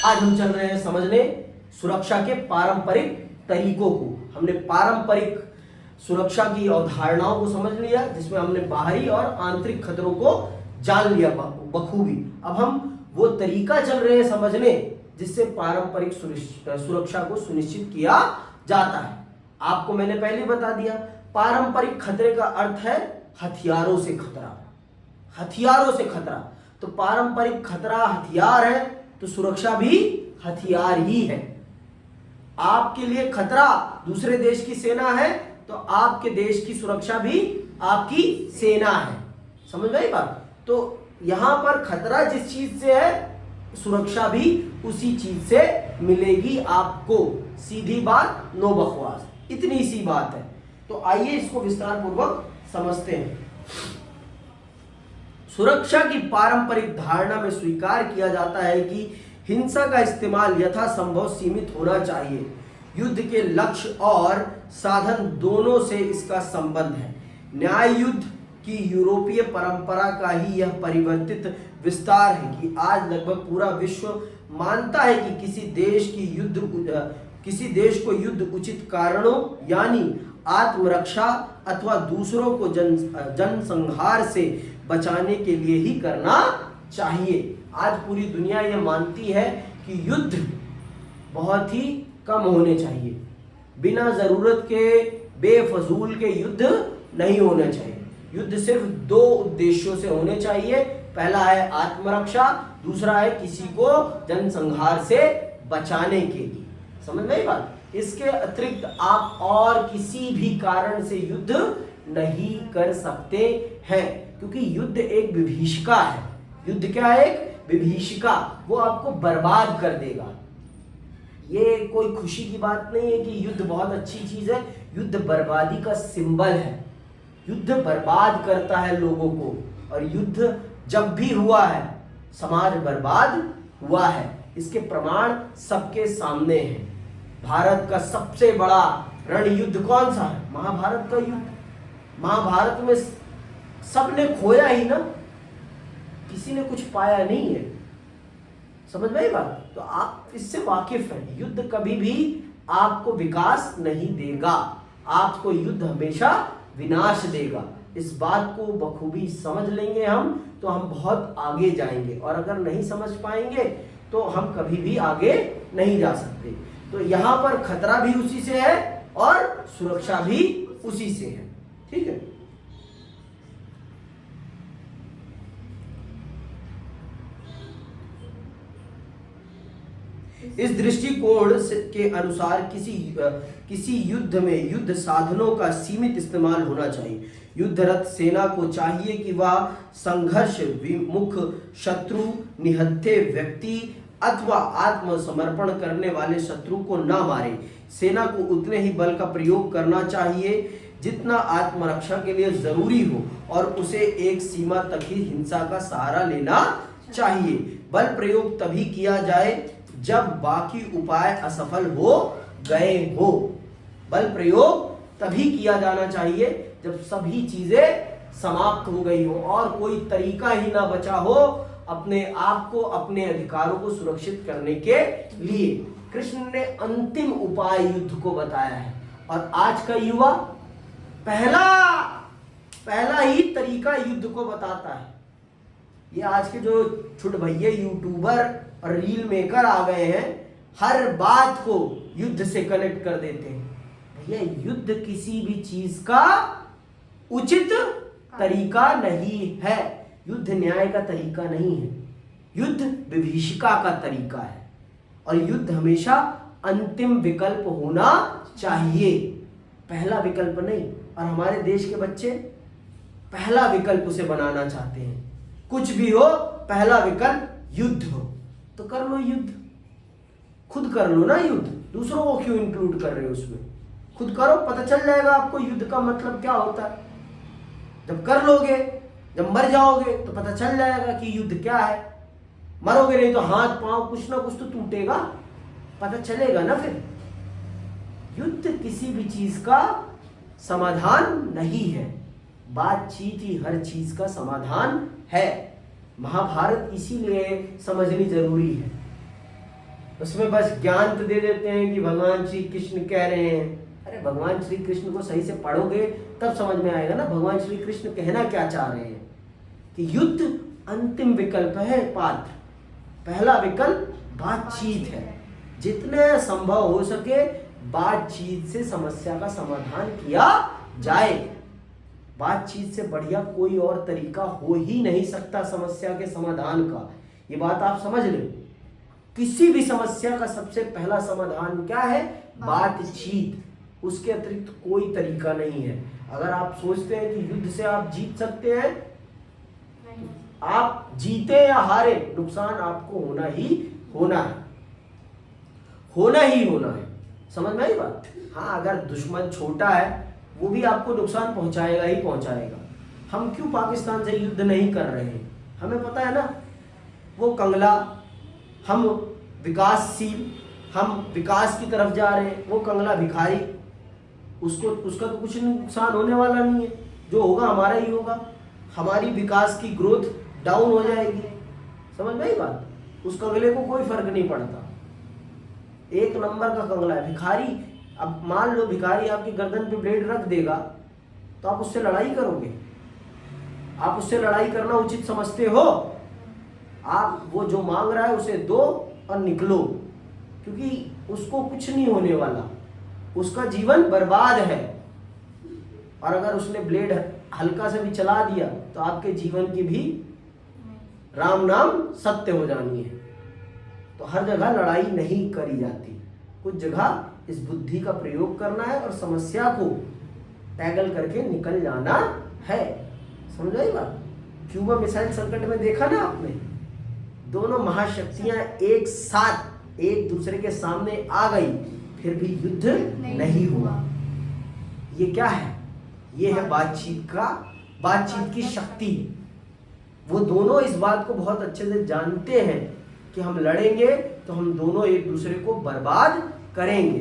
आज हम चल रहे हैं समझने सुरक्षा के पारंपरिक तरीकों को। हमने पारंपरिक सुरक्षा की अवधारणाओं को समझ लिया, जिसमें हमने बाहरी और आंतरिक खतरों को जान लिया बखूबी। अब हम वो तरीका चल रहे हैं समझने जिससे पारंपरिक सुरक्षा को सुनिश्चित किया जाता है। आपको मैंने पहले बता दिया, पारंपरिक खतरे का अर्थ है हथियारों से खतरा। हथियारों से खतरा, तो पारंपरिक खतरा हथियार है, तो सुरक्षा भी हथियार ही है। आपके लिए खतरा दूसरे देश की सेना है, तो आपके देश की सुरक्षा भी आपकी सेना है। समझ में आई बात? तो यहां पर खतरा जिस चीज से है, सुरक्षा भी उसी चीज से मिलेगी आपको। सीधी बात, नो बकवास, इतनी सी बात है। तो आइए इसको विस्तार पूर्वक समझते हैं। सुरक्षा की पारंपरिक धारणा में स्वीकार किया जाता है कि हिंसा का इस्तेमाल यथासंभव सीमित होना चाहिए। युद्ध के लक्ष्य और साधन दोनों से इसका संबंध है। न्याय युद्ध की यूरोपीय परंपरा का ही यह परिवर्तित विस्तार है कि आज लगभग पूरा विश्व मानता है कि किसी देश को युद्ध उचित कारणों यानी आत्मरक्षा अथवा दूसरों को जनसंहार से बचाने के लिए ही करना चाहिए। आज पूरी दुनिया यह मानती है कि युद्ध बहुत ही कम होने चाहिए। बिना जरूरत के बेफजूल के युद्ध नहीं होने चाहिए। युद्ध सिर्फ दो उद्देश्यों से होने चाहिए। पहला है आत्मरक्षा, दूसरा है किसी को जनसंहार से बचाने के लिए। समझ में आई बात? इसके अतिरिक्त आप और किसी भी कारण से युद्ध नहीं कर सकते हैं, क्योंकि युद्ध एक विभीषिका है। युद्ध क्या है? एक विभीषिका, वो आपको बर्बाद कर देगा। ये कोई खुशी की बात नहीं है कि युद्ध बहुत अच्छी चीज है। युद्ध बर्बादी का सिंबल है। युद्ध बर्बाद करता है लोगों को, और युद्ध जब भी हुआ है, समाज बर्बाद हुआ है। इसके प्रमाण सबके सामने हैं। भारत का सबसे बड़ा रण युद्ध कौन सा है? महाभारत का युद्ध। महाभारत में सबने खोया ही ना, किसी ने कुछ पाया नहीं है। समझ में आई बात? तो आप इससे वाकिफ हैं। युद्ध कभी भी आपको विकास नहीं देगा, आपको युद्ध हमेशा विनाश देगा। इस बात को बखूबी समझ लेंगे हम, तो हम बहुत आगे जाएंगे, और अगर नहीं समझ पाएंगे तो हम कभी भी आगे नहीं जा सकते। तो यहां पर खतरा भी उसी से है और सुरक्षा भी उसी से है। ठीक है। इस दृष्टिकोण के अनुसार किसी युद्ध में युद्ध साधनों का सीमित इस्तेमाल होना चाहिए। युद्धरत सेना को चाहिए कि वह संघर्ष विमुख शत्रु, निहत्थे व्यक्ति अथवा आत्मसमर्पण करने वाले शत्रु को न मारे। सेना को उतने ही बल का प्रयोग करना चाहिए जितना आत्मरक्षा के लिए जरूरी हो, और उसे एक सीमा तक ही हिंसा का सहारा लेना चाहिए। बल प्रयोग तभी किया जाए जब बाकी उपाय असफल हो गए हो। बल प्रयोग तभी किया जाना चाहिए जब सभी चीजें समाप्त हो गई हो और कोई तरीका ही ना बचा हो अपने आप को, अपने अधिकारों को सुरक्षित करने के लिए। कृष्ण ने अंतिम उपाय युद्ध को बताया है, और आज का युवा पहला ही तरीका युद्ध को बताता है। ये आज के जो छुट भैया यूट्यूबर और रील मेकर आ गए हैं, हर बात को युद्ध से कनेक्ट कर देते हैं। भैया, युद्ध किसी भी चीज का उचित तरीका नहीं है। युद्ध न्याय का तरीका नहीं है। युद्ध विभीषिका का तरीका है, और युद्ध हमेशा अंतिम विकल्प होना चाहिए, पहला विकल्प नहीं। और हमारे देश के बच्चे पहला विकल्प उसे बनाना चाहते हैं। कुछ भी हो, पहला विकल्प युद्ध हो। तो कर लो युद्ध, खुद कर लो ना युद्ध। दूसरों को क्यों इंक्लूड कर रहे हो उसमें? खुद करो, पता चल जाएगा आपको युद्ध का मतलब क्या होता है। जब कर लोगे, जब मर जाओगे तो पता चल जाएगा कि युद्ध क्या है। मरोगे नहीं तो हाथ पांव कुछ ना कुछ तो टूटेगा, पता चलेगा ना फिर। युद्ध किसी भी चीज का समाधान नहीं है, बातचीत ही हर चीज का समाधान है। महाभारत इसीलिए समझनी जरूरी है। उसमें बस ज्ञान तो दे देते हैं कि भगवान श्री कृष्ण कह रहे हैं। अरे भगवान श्री कृष्ण को सही से पढ़ोगे तब समझ में आएगा ना भगवान श्री कृष्ण कहना क्या चाह रहे हैं। कि युद्ध अंतिम विकल्प है पात्र, पहला विकल्प बातचीत है। जितने संभव हो सके बातचीत से समस्या का समाधान किया जाए। बातचीत से बढ़िया कोई और तरीका हो ही नहीं सकता समस्या के समाधान का। ये बात आप समझ लें। किसी भी समस्या का सबसे पहला समाधान क्या है? बातचीत। उसके अतिरिक्त कोई तरीका नहीं है। अगर आप सोचते हैं कि युद्ध से आप जीत सकते हैं, आप जीते या हारे, नुकसान आपको होना ही होना है, होना ही होना है। समझ में आई बात? हाँ, अगर दुश्मन छोटा है वो भी आपको नुकसान पहुंचाएगा ही पहुंचाएगा। हम क्यों पाकिस्तान से युद्ध नहीं कर रहे हैं? हमें पता है ना, वो कंगला, हम विकासशील, हम विकास की तरफ जा रहे हैं। वो कंगला भिखारी, उसका तो कुछ नुकसान होने वाला नहीं है। जो होगा हमारा ही होगा। हमारी विकास की ग्रोथ डाउन हो जाएगी। समझ में आई बात? उस कंगले को कोई फर्क नहीं पड़ता। एक नंबर का कंगला है भिखारी। अब मान लो भिखारी आपकी गर्दन पे ब्लेड रख देगा तो आप उससे लड़ाई करोगे? आप उससे लड़ाई करना उचित समझते हो? आप वो जो मांग रहा है उसे दो और निकलो, क्योंकि उसको कुछ नहीं होने वाला, उसका जीवन बर्बाद है। और अगर उसने ब्लेड हल्का से भी चला दिया तो आपके जीवन की भी राम नाम सत्य हो जानी है। तो हर जगह लड़ाई नहीं करी जाती, कुछ जगह इस बुद्धि का प्रयोग करना है और समस्या को टैगल करके निकल जाना है। समझ आई बात? क्यूबा मिसाइल संकट में देखा ना आपने, दोनों महाशक्तियां एक साथ एक दूसरे के सामने आ गई, फिर भी युद्ध नहीं हुआ। ये क्या है? ये है बातचीत की शक्ति। वो दोनों इस बात को बहुत अच्छे से जानते हैं कि हम लड़ेंगे तो हम दोनों एक दूसरे को बर्बाद करेंगे।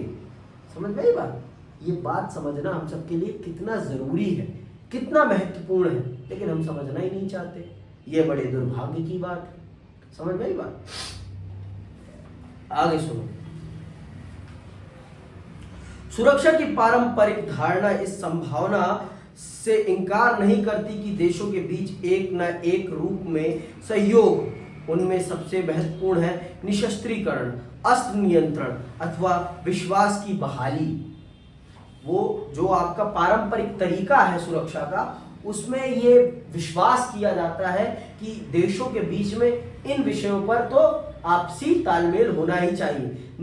समझ में आई बात? ये बात समझना हम सबके लिए कितना जरूरी है, कितना महत्वपूर्ण है, लेकिन हम समझना ही नहीं चाहते। ये बड़े दुर्भाग्य की बात है। समझ में आई बात? आगे सुनो। सुरक्षा की पारंपरिक धारणा इस संभावना से इनकार नहीं करती कि देशों के बीच एक न एक रूप में सहयोग, उनमें सबसे महत्वपूर्ण है निशस्त्रीकरण, अस्त्र नियंत्रण अथवा विश्वास की बहाली। वो जो आपका पारंपरिक तरीका है सुरक्षा का, उसमें ये विश्वास किया जाता है कि देशों के बीच में इन विषयों पर तो आपसी तालमेल होना ही चाहिए।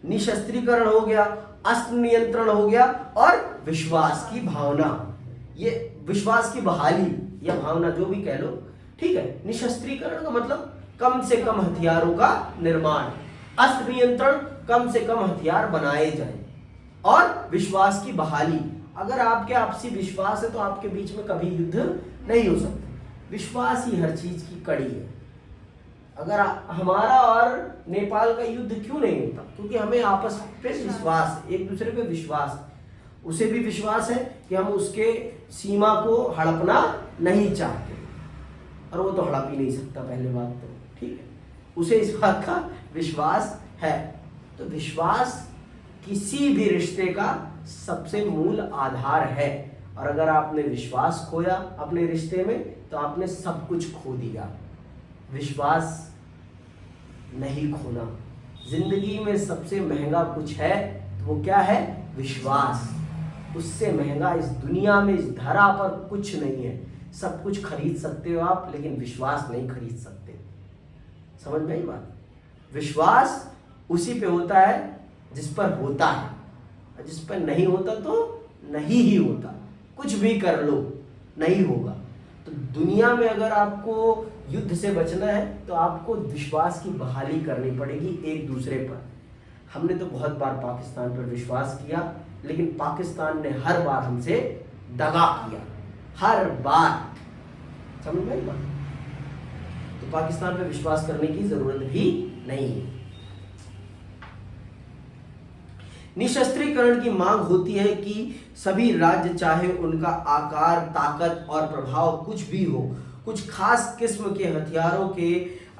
निशस्त्रीकरण हो गया, अस्त्र नियंत्रण हो गया और विश्वास की भावना, ये विश्वास की बहाली या भावना जो भी कह लो, ठीक है। निशस्त्रीकरण का मतलब कम से कम हथियारों का निर्माण, अस्त्र नियंत्रण कम से कम हथियार बनाए जाएं, और विश्वास की बहाली। अगर आपके आपसी विश्वास है तो आपके बीच में कभी युद्ध नहीं हो सकता। विश्वास ही हर चीज की कड़ी है। अगर हमारा और नेपाल का युद्ध क्यों नहीं होता? क्योंकि हमें आपस पे विश्वास, एक दूसरे पे विश्वास, उसे भी विश्वास है कि हम उसके सीमा को हड़पना नहीं चाहते, और वो तो हड़प ही नहीं सकता पहले बात तो, ठीक है। उसे इस बात का विश्वास है। तो विश्वास किसी भी रिश्ते का सबसे मूल आधार है, और अगर आपने विश्वास खोया अपने रिश्ते में तो आपने सब कुछ खो दिया। विश्वास नहीं खोना। जिंदगी में सबसे महंगा कुछ है तो वो क्या है? विश्वास। उससे महंगा इस दुनिया में, इस धरा पर कुछ नहीं है। सब कुछ खरीद सकते हो आप, लेकिन विश्वास नहीं खरीद सकते। समझ में आई बात? विश्वास उसी पे होता है जिस पर होता है, और जिस पर नहीं होता तो नहीं ही होता। कुछ भी कर लो नहीं होगा। तो दुनिया में अगर आपको युद्ध से बचना है तो आपको विश्वास की बहाली करनी पड़ेगी एक दूसरे पर। हमने तो बहुत बार पाकिस्तान पर विश्वास किया, लेकिन पाकिस्तान ने हर बार हमसे दगा किया, हर बार। समझ में आई बात? तो पाकिस्तान पर विश्वास करने की जरूरत भी नहीं है। निशस्त्रीकरण की मांग होती है कि सभी राज्य, चाहे उनका आकार, ताकत और प्रभाव कुछ भी हो, कुछ खास किस्म के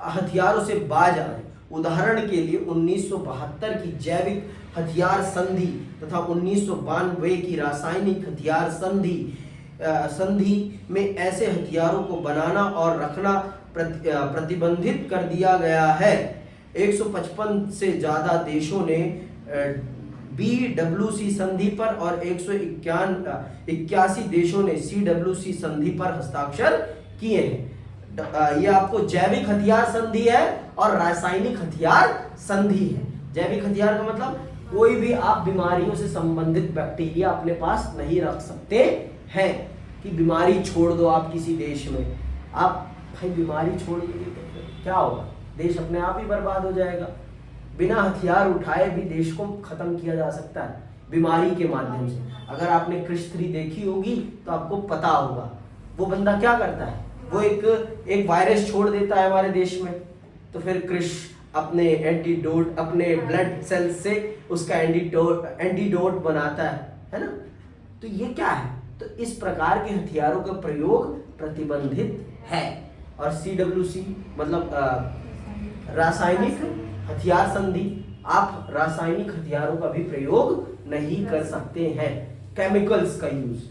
हथियारों से बाज आए। उदाहरण के लिए 1972 की जैविक हथियार संधि तथा 1992 की रासायनिक हथियार संधि में ऐसे हथियारों को बनाना और रखना प्रतिबंधित कर दिया गया है। 155 से ज्यादा देशों ने BWC संधि पर और 181 देशों ने CWC संधि पर हस्ताक्षर किए हैं। ये आपको जैविक हथियार संधि है और रासायनिक हथियार संधि है। जैविक हथियार का मतलब कोई भी आप बीमारियों से संबंधित बैक्टीरिया अपने पास नहीं रख सकते हैं कि बीमारी छोड़ दो आप किसी देश में। आप भाई बीमारी छोड़ दोगे तो फिर क्या होगा? देश अपने आप ही बर्बाद हो जाएगा। बिना हथियार उठाए भी देश को खत्म किया जा सकता है बीमारी के माध्यम से। अगर आपने क्रिश 3 देखी होगी तो आपको पता होगा वो बंदा क्या करता है। वो एक वायरस छोड़ देता है हमारे देश में, तो फिर क्रिश अपने एंटीडोट, अपने ब्लड सेल से उसका एंटीडोट बनाता है ना। तो ये क्या है? तो इस प्रकार के हथियारों का प्रयोग प्रतिबंधित है। और CWC मतलब रासायनिक हथियार संधि, आप रासायनिक हथियारों का भी प्रयोग नहीं कर सकते हैं। केमिकल्स का यूज,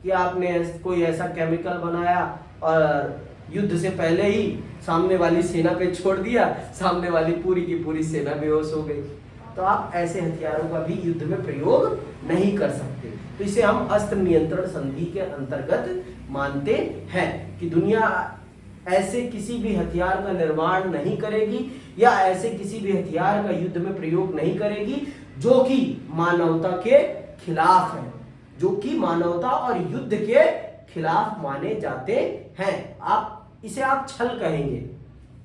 कि आपने कोई ऐसा केमिकल बनाया और युद्ध से पहले ही सामने वाली सेना पे छोड़ दिया, सामने वाली पूरी की पूरी सेना बेहोश हो गई, तो आप ऐसे हथियारों का भी युद्ध में प्रयोग नहीं कर सकते। तो इसे हम अस्त्र नियंत्रण संधि के अंतर्गत मानते हैं कि दुनिया ऐसे किसी भी हथियार का निर्माण नहीं करेगी या ऐसे किसी भी हथियार का युद्ध में प्रयोग नहीं करेगी जो कि मानवता के खिलाफ है, जो कि मानवता और युद्ध के खिलाफ माने जाते हैं। इसे आप छल कहेंगे,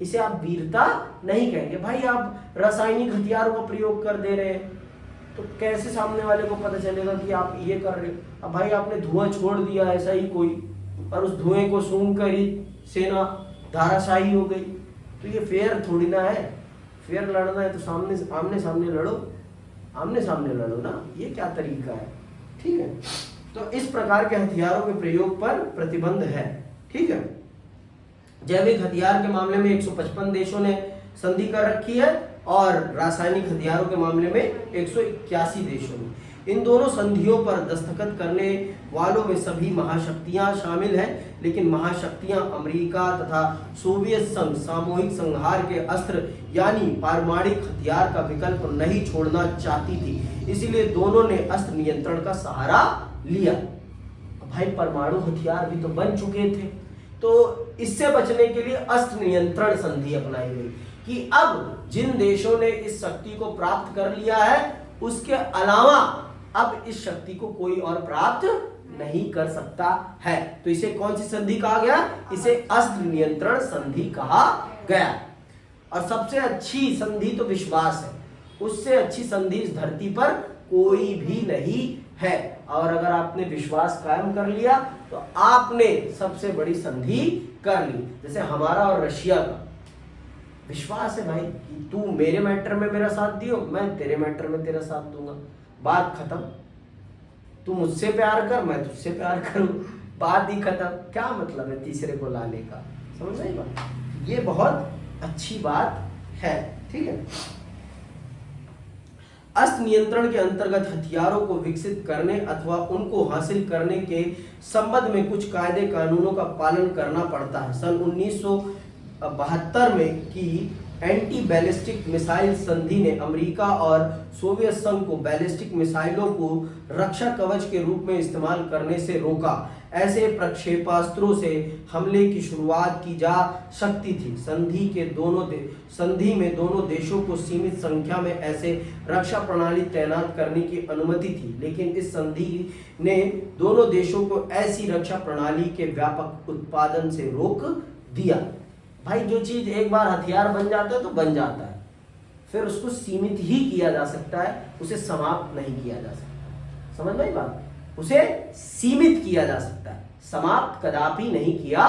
इसे आप वीरता नहीं कहेंगे। भाई आप रासायनिक हथियारों का प्रयोग कर दे रहे हैं तो कैसे सामने वाले को पता चलेगा कि आप ये कर रहे हो? अब भाई आपने धुआं छोड़ दिया ऐसा ही कोई, और उस धुएं को सूंघ कर ही सेना धाराशाही हो गई, तो ये फेयर थोड़ी ना है। फेयर लड़ना है तो आमने सामने लड़ो ना। ये क्या तरीका है? ठीक है, तो इस प्रकार के हथियारों के प्रयोग पर प्रतिबंध है। ठीक है, जैविक हथियार के मामले में 155 देशों ने संधि कर रखी है और रासायनिक हथियारों के मामले में 181 देशों ने। इन दोनों संधियों पर दस्तखत करने वालों में सभी महाशक्तियां शामिल हैं, लेकिन महाशक्तियां अमेरिका तथा सोवियत संघ सामूहिक संहार के अस्त्र यानी पारमाणविक हथियार का विकल्प नहीं छोड़ना चाहती थी, इसीलिए दोनों ने अस्त्र नियंत्रण का सहारा लिया। भाई परमाणु हथियार भी तो बन चुके थे, तो इससे बचने के लिए अस्त्र नियंत्रण संधि अपनाई गई कि अब जिन देशों ने इस शक्ति को प्राप्त कर लिया है उसके अलावा अब इस शक्ति को कोई और प्राप्त नहीं कर सकता है। तो इसे कौन सी संधि कहा गया? इसे अस्त्र नियंत्रण संधि कहा गया। और सबसे अच्छी संधि तो विश्वास है, उससे अच्छी संधि इस धरती पर कोई भी नहीं है। और अगर आपने विश्वास कायम कर लिया तो आपने सबसे बड़ी संधि कर ली। जैसे हमारा और रशिया का विश्वास है भाई कि तू मेरे मैटर में मेरा साथ दियो, मैं तेरे मैटर में तेरा साथ दूंगा, बात खत्म। तू मुझसे प्यार कर, मैं तुझसे प्यार करूं, बात ही खत्म। क्या मतलब है तीसरे को लाने का? समझ रही बात? ये बहुत अच्छी बात है। ठीक है, अस्त्र नियंत्रण के अंतर्गत हथियारों को विकसित करने अथवा उनको हासिल करने के संबंध में कुछ कायदे कानूनों का पालन करना पड़ता है। सन 1972 में की एंटी बैलिस्टिक मिसाइल संधि ने अमेरिका और सोवियत संघ को बैलिस्टिक मिसाइलों को रक्षा कवच के रूप में इस्तेमाल करने से रोका। ऐसे प्रक्षेपास्त्रों से हमले की शुरुआत की जा सकती थी। संधि में दोनों देशों को सीमित संख्या में ऐसे रक्षा प्रणाली तैनात करने की अनुमति थी, लेकिन इस संधि ने दोनों देशों को ऐसी रक्षा प्रणाली के व्यापक उत्पादन से रोक दिया। भाई जो चीज एक बार हथियार बन जाता है तो बन जाता है, फिर उसको सीमित ही किया जा सकता है, उसे समाप्त नहीं किया जा सकता। समझ में बात? उसे सीमित किया जा सकता है, समाप्त कदापि नहीं किया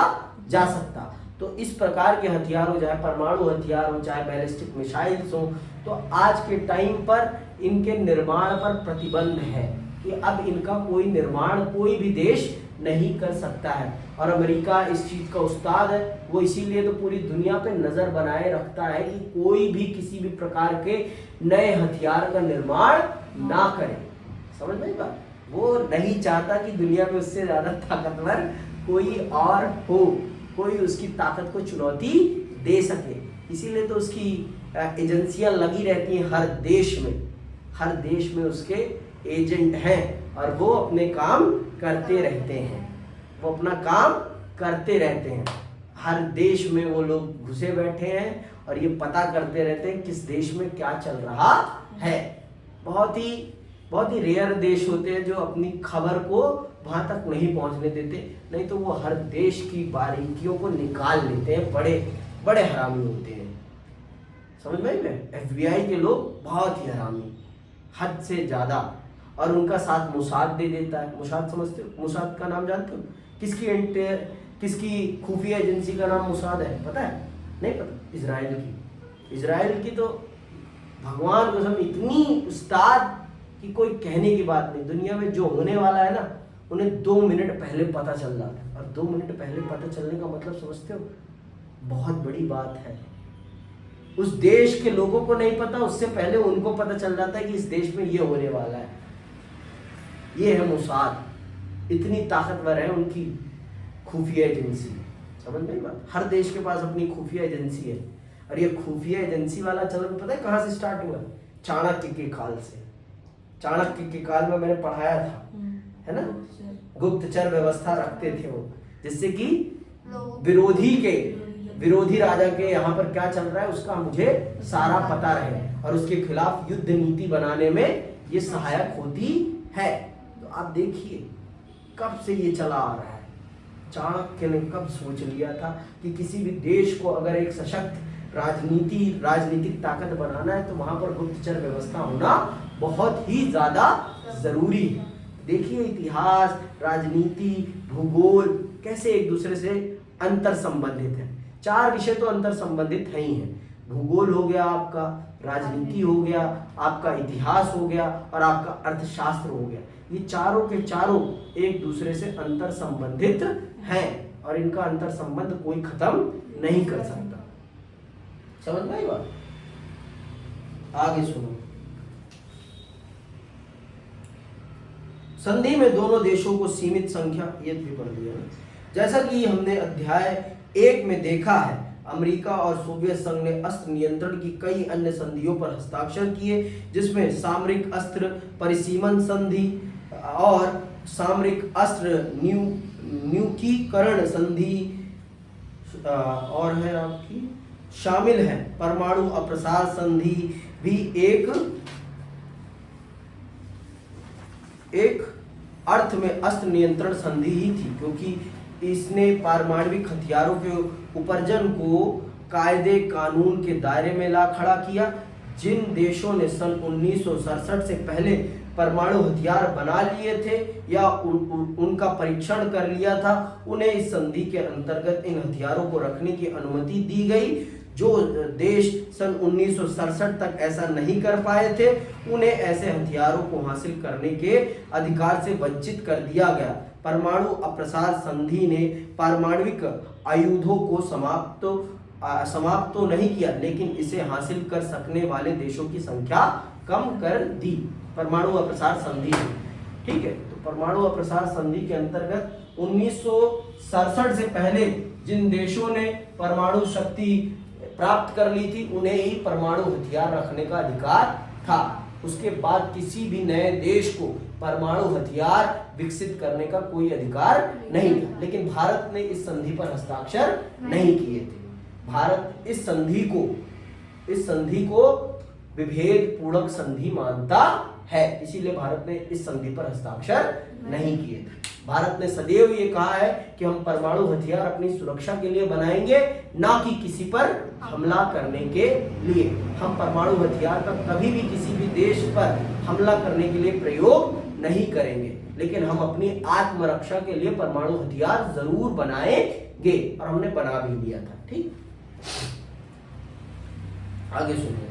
जा सकता। तो इस प्रकार के हथियार हो, चाहे परमाणु हथियार हो, चाहे बैलिस्टिक मिसाइल्स हो, तो आज के टाइम पर इनके निर्माण पर प्रतिबंध है कि अब इनका कोई निर्माण कोई भी देश नहीं कर सकता है। और अमेरिका इस चीज का उस्ताद है, वो इसीलिए तो पूरी दुनिया पे नजर बनाए रखता है कि कोई भी किसी भी प्रकार के नए हथियार का निर्माण ना करे। समझ में बात? वो नहीं चाहता कि दुनिया में उससे ज्यादा ताकतवर कोई और हो, कोई उसकी ताकत को चुनौती दे सके। इसीलिए तो उसकी एजेंसियां लगी रहती हैं हर देश में उसके एजेंट हैं और वो अपने काम करते रहते हैं, वो अपना काम करते रहते हैं। हर देश में वो लोग घुसे बैठे हैं और ये पता करते रहते हैं किस देश में क्या चल रहा है। बहुत ही रेयर देश होते हैं जो अपनी खबर को वहां तक नहीं पहुंचने देते, नहीं तो वो हर देश की बारीकियों को निकाल लेते हैं। बड़े हरामी होते हैं, समझ में? FBI के लोग बहुत ही हरामी, हद से ज्यादा। और उनका साथ मुसाद दे देता है। मुसाद समझते हो? मुसाद का नाम जानते हो? किसकी खुफिया एजेंसी का नाम मुसाद है, पता है? नहीं पता? इजराइल की तो भगवान कसम इतनी उस्ताद कि कोई कहने की बात नहीं। दुनिया में जो होने वाला है ना, उन्हें 2 मिनट पहले पता चल जाता है। और 2 मिनट पहले पता चलने का मतलब समझते हो? बहुत बड़ी बात है। उस देश के लोगों को नहीं पता, उससे पहले उनको पता चल जाता है कि इस देश में ये होने वाला है। ये है मुसाद, इतनी ताकतवर है उनकी खुफिया एजेंसी। समझ में बात? हर देश के पास अपनी खुफिया एजेंसी है। और ये खुफिया एजेंसी वाला चलन पता है कहाँ से स्टार्ट हुआ? चाणक्य के काल से। चाणक्य के काल में मैंने पढ़ाया था, है ना? गुप्तचर व्यवस्था रखते थे वो, जिससे कि विरोधी राजा के यहाँ पर क्या चल रहा है उसका मुझे सारा पता रहे और उसके खिलाफ युद्ध नीति बनाने में ये सहायक होती है। तो आप देखिए कब से ये चला आ रहा है। चाणक्य ने कब सोच लिया था कि किसी भी देश को अगर एक सशक्त राजनीतिक ताकत बनाना है तो वहां पर गुप्तचर व्यवस्था होना बहुत ही ज्यादा जरूरी है। देखिए इतिहास, राजनीति, भूगोल कैसे एक दूसरे से अंतर संबंधित है। 4 विषय तो अंतर संबंधित है ही हैं। भूगोल हो गया आपका, राजनीति हो गया, आपका इतिहास हो गया और आपका अर्थशास्त्र हो गया। ये चारों के चारों एक दूसरे से अंतर संबंधित हैं और इनका अंतर संबंध कोई खत्म नहीं कर सकता। समझ में आई बात? आगे सुनो। संधि में दोनों देशों को सीमित संख्या, ये भी पढ़ लिया है। जैसा कि हमने अध्याय 1 में देखा है, अमेरिका और सोवियत संघ ने अस्त्र नियंत्रण की कई अन्य संधियों पर हस्ताक्षर किए, जिसमें सामरिक अस्त्र परिसीमन संधि और सामरिक अस्त्र न्यूकीकरण संधि और है आपकी शामिल है। परमाणु अप्रसार संधि भी एक अर्थ में अस्त्र नियंत्रण संधि ही थी, क्योंकि इसने पारमाणविक हथियारों के उपर्जन को कायदे कानून के दायरे में ला खड़ा किया। जिन देशों ने सन 1967 से पहले परमाणु हथियार बना लिए थे या उनका परीक्षण कर लिया था, उन्हें इस संधि के अंतर्गत इन हथियारों को रखने की अनुमति दी गई। जो देश सन 1967 तक ऐसा नहीं कर पाए थे, उन्हें ऐसे हथियारों को हासिल करने के अधिकार से वंचित कर दिया गया। परमाणु अप्रसार संधि ने पारमाणविक आयुधों को समाप्त तो नहीं किया, लेकिन इसे हासिल कर सकने वाले देशों की संख्या कम कर दी। परमाणु अप्रसार संधि, ठीक है। तो परमाणु अप्रसार संधि के अंतर्गत 1967 से पहले जिन देशों ने परमाणु शक्ति प्राप्त कर ली थी, उन्हें ही परमाणु हथियार रखने का अधिकार था। उसके बाद किसी भी नए देश को परमाणु हथियार विकसित करने का कोई अधिकार नहीं था। लेकिन भारत ने इस संधि पर हस्ताक्षर नहीं किए थे। भारत इस संधि को विभेद पूर्वक संधि मानता है, इसीलिए भारत ने इस संधि पर हस्ताक्षर नहीं किए थे। भारत ने सदैव ये कहा है कि हम परमाणु हथियार अपनी सुरक्षा के लिए बनाएंगे, ना कि किसी पर हमला करने के लिए। हम परमाणु हथियार का कभी भी किसी भी देश पर हमला करने के लिए प्रयोग नहीं करेंगे, लेकिन हम अपनी आत्मरक्षा के लिए परमाणु हथियार जरूर बनाएंगे और हमने बना भी लिया था। ठीक, आगे सुनिए।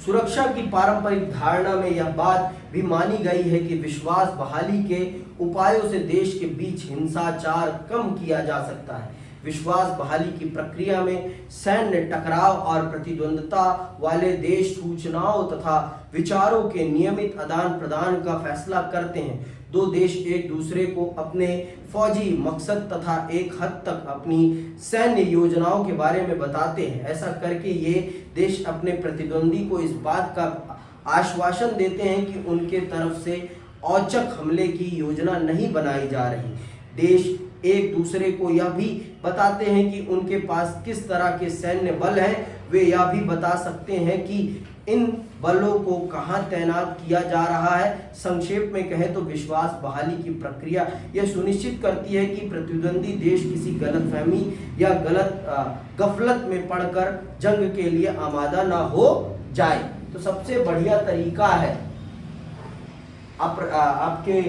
सुरक्षा की पारंपरिक धारणा में यह बात भी मानी गई है कि विश्वास बहाली के उपायों से देश के बीच हिंसाचार कम किया जा सकता है। विश्वास बहाली की प्रक्रिया में सैन्य टकराव और प्रतिद्वंदता वाले देश सूचनाओं तथा विचारों के नियमित आदान प्रदान का फैसला करते हैं। दो देश एक दूसरे को अपने फौजी मकसद तथा एक हद तक अपनी सैन्य योजनाओं के बारे में बताते हैं। ऐसा करके ये देश अपने प्रतिद्वंदी को इस बात का आश्वासन देते हैं कि उनके तरफ से औचक हमले की योजना नहीं बनाई जा रही। देश एक दूसरे को यह भी बताते हैं कि उनके पास किस तरह के सैन्य बल हैं। वे यह भी बता सकते हैं कि इन बलों को कहां तैनात किया जा रहा है। संक्षेप में कहें तो विश्वास बहाली की प्रक्रिया यह सुनिश्चित करती है कि प्रतिद्वंदी देश किसी गलतफहमी या गफलत में पड़कर जंग के लिए आमादा ना हो जाए। तो सबसे बढ़िया तरीका है आपके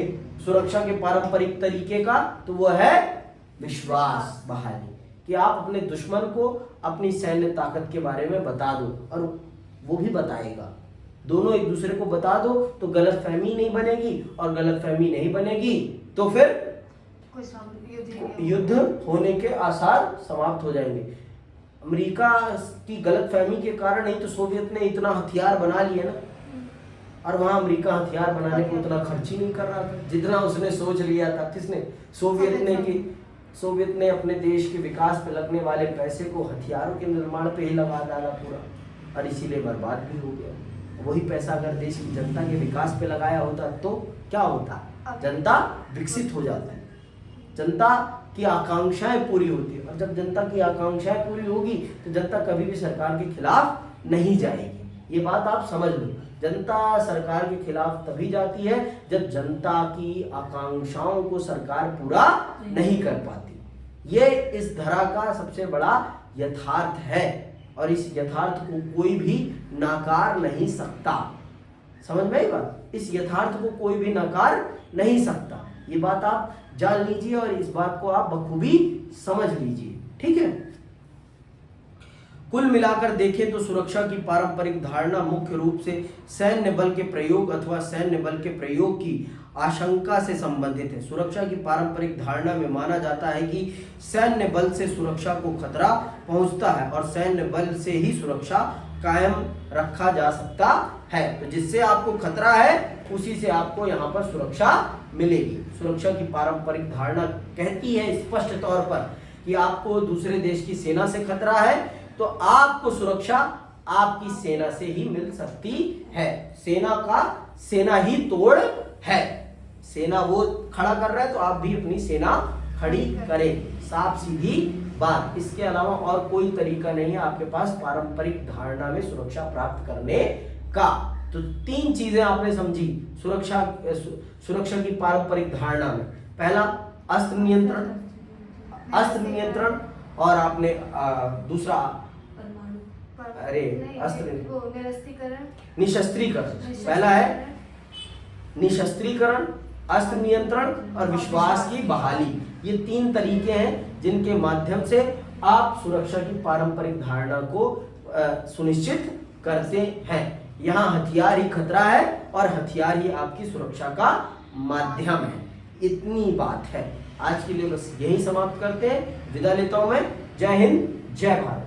सुरक्षा के पारंपरिक तरीके का, तो वो है विश्वास बहाली, कि आप अपने दुश्मन को अपनी सैन्य ताकत के बारे में बता दो और वो भी बताएगा। दोनों एक दूसरे को बता दो तो गलतफहमी नहीं बनेगी, और गलतफहमी नहीं बनेगी तो फिर युद्ध होने के आसार समाप्त हो जाएंगे। अमेरिका की गलतफहमी के कारण ही तो सोवियत ने इतना हथियार बना लिए ना, और वहां अमेरिका हथियार बनाने को उतना खर्च ही नहीं कर रहा था जितना उसने सोच लिया था। किसने? सोवियत ने अपने देश के विकास पे लगने वाले पैसे को हथियारों के निर्माण पे ही लगा डाला पूरा, और इसीलिए बर्बाद भी हो गया। वही पैसा अगर देश की जनता के विकास पे लगाया होता तो क्या होता? जनता विकसित हो जाती, जनता की आकांक्षाएं पूरी होती है, और जब जनता की आकांक्षाएं पूरी होगी तो जनता कभी भी सरकार के खिलाफ नहीं जाएगी। ये बात आप समझ लो। जनता सरकार के खिलाफ तभी जाती है जब जनता की आकांक्षाओं को सरकार पूरा नहीं कर पाती। ये इस धरा का सबसे बड़ा यथार्थ है, और इस यथार्थ को कोई भी नकार नहीं सकता। समझ में आई बात? इस यथार्थ को कोई भी नकार नहीं सकता। ये बात आप जान लीजिए और इस बात को आप बखूबी समझ लीजिए, ठीक है। कुल मिलाकर देखें तो सुरक्षा की पारंपरिक धारणा मुख्य रूप से सैन्य बल के प्रयोग अथवा सैन्य बल के प्रयोग की आशंका से संबंधित है। सुरक्षा की पारंपरिक धारणा में माना जाता है कि सैन्य बल से सुरक्षा को खतरा पहुंचता है और सैन्य बल से ही सुरक्षा कायम रखा जा सकता है। तो जिससे आपको खतरा है उसी से आपको यहाँ पर सुरक्षा मिलेगी। सुरक्षा की पारंपरिक धारणा कहती है स्पष्ट तौर पर कि आपको दूसरे देश की सेना से खतरा है तो आपको सुरक्षा आपकी सेना से ही मिल सकती है। सेना ही तोड़ है। सेना वो खड़ा कर रहा है तो आप भी अपनी सेना खड़ी करें। साफ सीधी बात। इसके अलावा और कोई तरीका नहीं है आपके पास पारंपरिक धारणा में सुरक्षा प्राप्त करने का। तो तीन चीजें आपने समझी सुरक्षा की पारंपरिक धारणा में। पहला अस्त्र नियंत्रण और आपने दूसरा निशस्त्रीकरण। पहला है निशस्त्रीकरण, अस्त्र नियंत्रण और विश्वास की बहाली। ये तीन तरीके हैं जिनके माध्यम से आप सुरक्षा की पारंपरिक धारणा को सुनिश्चित करते हैं। यहाँ हथियार ही खतरा है और हथियार ही आपकी सुरक्षा का माध्यम है। इतनी बात है। आज के लिए बस यही समाप्त करते हैं। विदा लेता हूं मैं। जय हिंद, जय भारत।